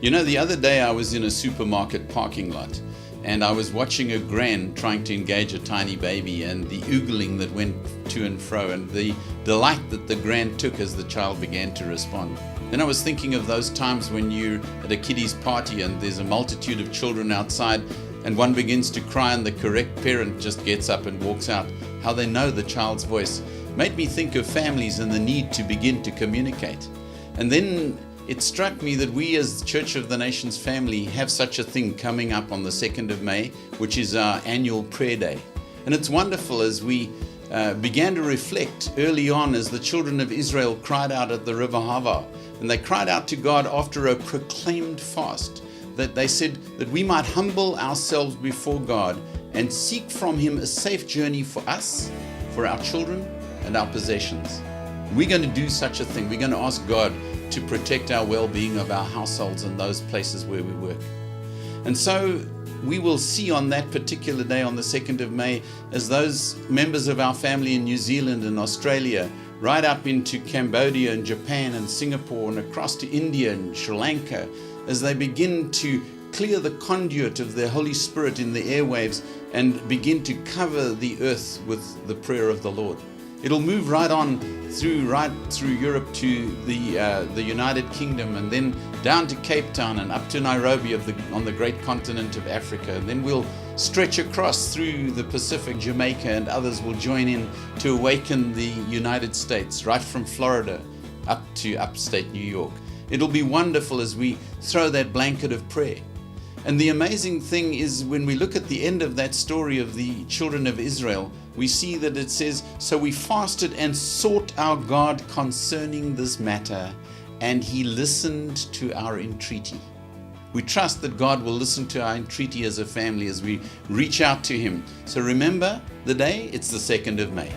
You know, the other day I was in a supermarket parking lot and I was watching a gran trying to engage a tiny baby, and the oogling that went to and fro and the delight that the gran took as the child began to respond. Then I was thinking of those times when you're at a kiddies party and there's a multitude of children outside and one begins to cry and the correct parent just gets up and walks out. How they know the child's voice made me think of families and the need to begin to communicate. And then it struck me that we as Church of the Nations family have such a thing coming up on the 2nd of May, which is our annual prayer day. And it's wonderful as we began to reflect early on as the children of Israel cried out at the river Hava. And they cried out to God after a proclaimed fast, that they said that we might humble ourselves before God and seek from Him a safe journey for us, for our children, and our possessions. We're going to do such a thing. We're going to ask God to protect our well-being of our households and those places where we work. And so we will see on that particular day, on the 2nd of May, as those members of our family in New Zealand and Australia, right up into Cambodia and Japan and Singapore and across to India and Sri Lanka, as they begin to clear the conduit of their Holy Spirit in the airwaves and begin to cover the earth with the prayer of the Lord. It'll move right through Europe to the United Kingdom, and then down to Cape Town and up to Nairobi on the great continent of Africa. And then we'll stretch across through the Pacific, Jamaica, and others will join in to awaken the United States, right from Florida up to upstate New York. It'll be wonderful as we throw that blanket of prayer. And the amazing thing is, when we look at the end of that story of the children of Israel, we see that it says, "So we fasted and sought our God concerning this matter, and He listened to our entreaty." We trust that God will listen to our entreaty as a family as we reach out to Him. So remember the day, it's the 2nd of May.